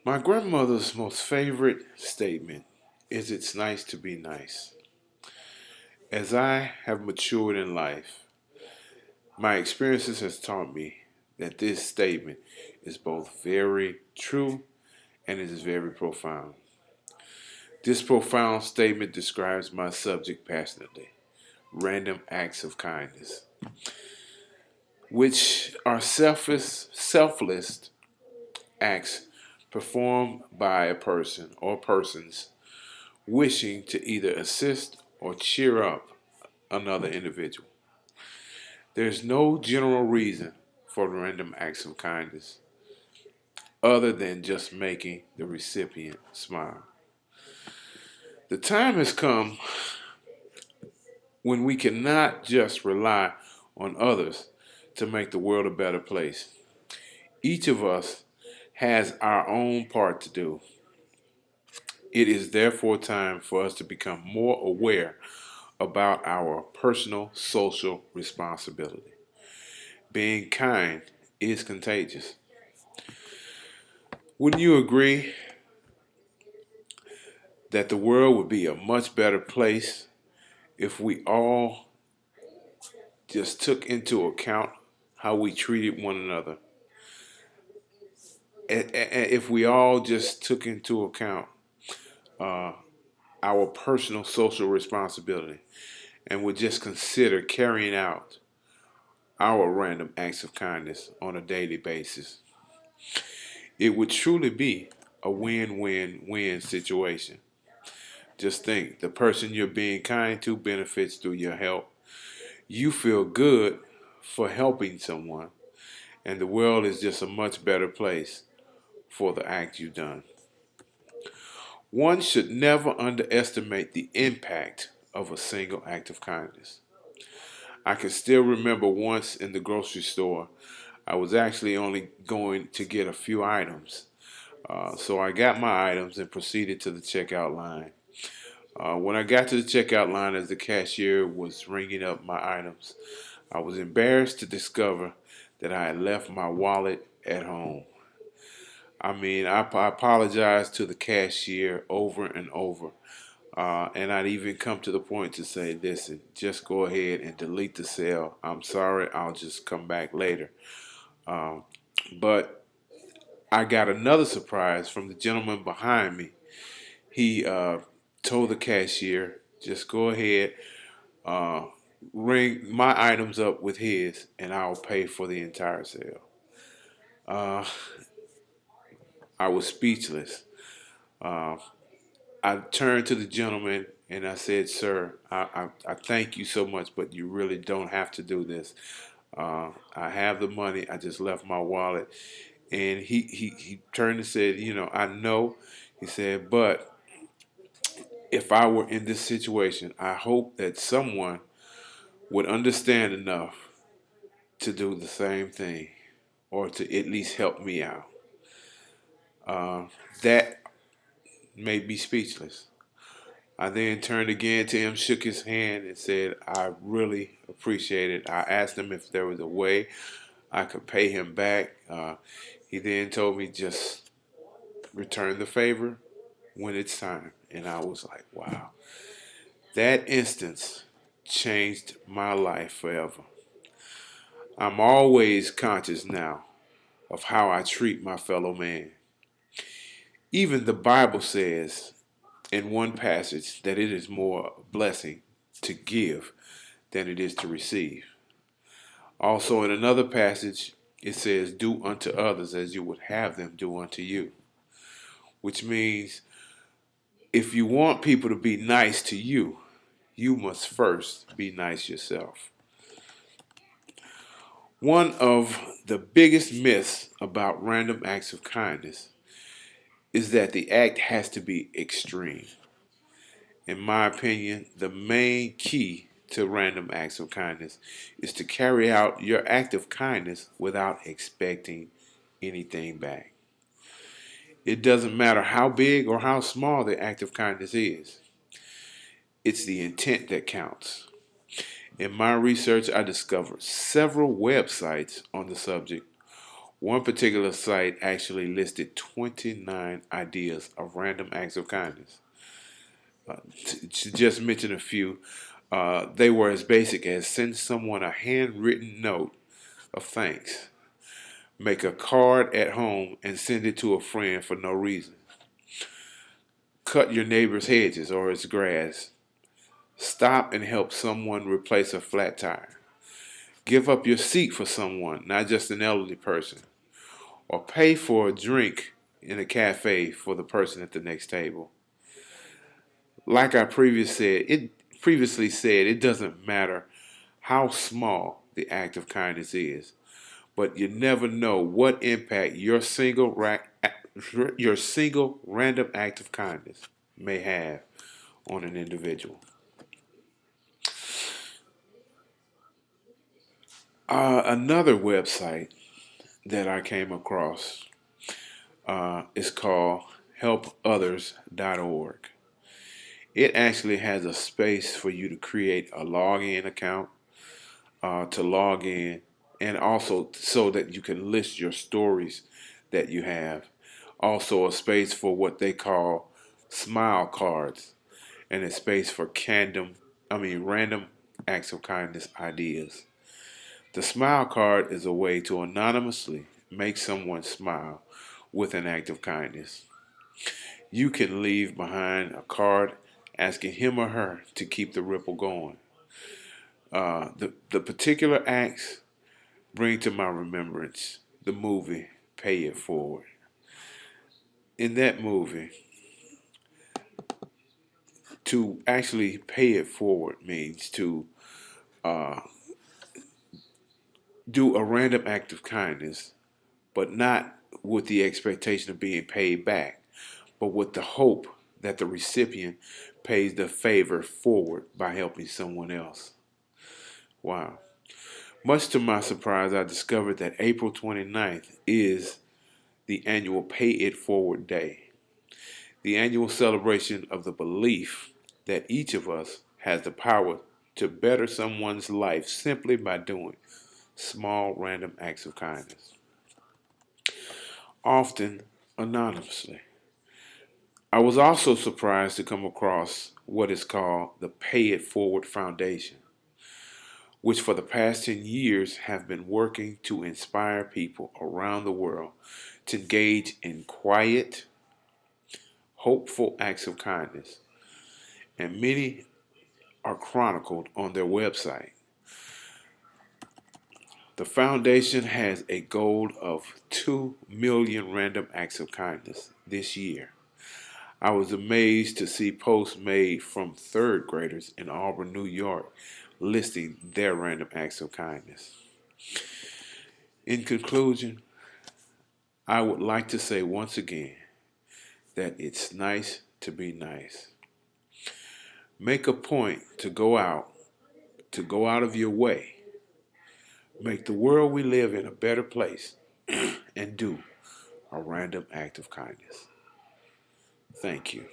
My grandmother's most favorite statement is it's nice to be nice. As I have matured in life, my experiences has taught me that this statement is both very true and it is very profound. This profound statement describes my subject passionately: random acts of kindness, which are selfless acts performed by a person or persons wishing to either assist or cheer up another individual. There's no general reason for random acts of kindness other than just making the recipient smile. The time has come when we cannot just rely on others to make the world a better place. Each of us has our own part to do. It is therefore time for us to become more aware about our personal social responsibility. Being kind is contagious. Wouldn't you agree that the world would be a much better place if we all just took into account how we treated one another? And if we all just took into account uh, our personal social responsibility and would just consider carrying out our random acts of kindness on a daily basis, it would truly be a win-win-win situation. Just think, the person you're being kind to benefits through your help. You feel good for helping someone, and the world is just a much better place for the act you've done. One should never underestimate the impact of a single act of kindness. I can still remember once in the grocery store, I was actually only going to get a few items. So I got my items and proceeded to the checkout line. When I got to the checkout line, as the cashier was ringing up my items, I was embarrassed to discover that I had left my wallet at home. I mean, I apologized to the cashier over and over. And I'd even come to the point to say, listen, just go ahead and delete the sale. I'm sorry, I'll just come back later. Um, but I got another surprise from the gentleman behind me. He told the cashier, just go ahead, uh, ring my items up with his, and I'll pay for the entire sale. Uh, I was speechless. Uh, I turned to the gentleman and I said, "Sir, I thank you so much, but you really don't have to do this. I have the money. I just left my wallet." And he turned and said, "I know." He said, "But if I were in this situation, I hope that someone would understand enough to do the same thing or to at least help me out." Uh, that made me speechless. I then turned again to him, shook his hand, and said, "I really appreciate it." I asked him if there was a way I could pay him back. He then told me just return the favor when it's time. And I was like, wow. That instance changed my life forever. I'm always conscious now of how I treat my fellow man. Even the Bible says in one passage that it is more a blessing to give than it is to receive. Also, in another passage, it says, "Do unto others as you would have them do unto you," which means if you want people to be nice to you, you must first be nice yourself. One of the biggest myths about random acts of kindness is that the act has to be extreme. In my opinion, the main key to random acts of kindness is to carry out your act of kindness without expecting anything back. It doesn't matter how big or how small the act of kindness is, it's the intent that counts. In my research, I discovered several websites on the subject, One particular site actually listed 29 ideas of random acts of kindness. To just mention a few, they were as basic as send someone a handwritten note of thanks, make a card at home and send it to a friend for no reason, cut your neighbor's hedges or his grass, stop and help someone replace a flat tire, give up your seat for someone, not just an elderly person, or pay for a drink in a cafe for the person at the next table. Like I previously said, it doesn't matter how small the act of kindness is, but you never know what impact your single random act of kindness may have on an individual. Another website that I came across is called helpothers.org. It actually has a space for you to create a login account to log in, and also so that you can list your stories that you have. Also, a space for what they call smile cards, and a space for random acts of kindness ideas. The smile card is a way to anonymously make someone smile with an act of kindness. You can leave behind a card asking him or her to keep the ripple going. The particular acts bring to my remembrance the movie Pay It Forward. In that movie, to actually pay it forward means to uh, do a random act of kindness, but not with the expectation of being paid back, but with the hope that the recipient pays the favor forward by helping someone else. Wow. Much to my surprise, I discovered that April 29th is the annual Pay It Forward Day, the annual celebration of the belief that each of us has the power to better someone's life simply by doing small random acts of kindness, often anonymously. I was also surprised to come across what is called the Pay It Forward Foundation, which for the past 10 years have been working to inspire people around the world to engage in quiet, hopeful acts of kindness, and many are chronicled on their website. The foundation has a goal of 2 million random acts of kindness this year. I was amazed to see posts made from third graders in Auburn, New York, listing their random acts of kindness. In conclusion, I would like to say once again that it's nice to be nice. Make a point to go out of your way, make the world we live in a better place, and do a random act of kindness. Thank you.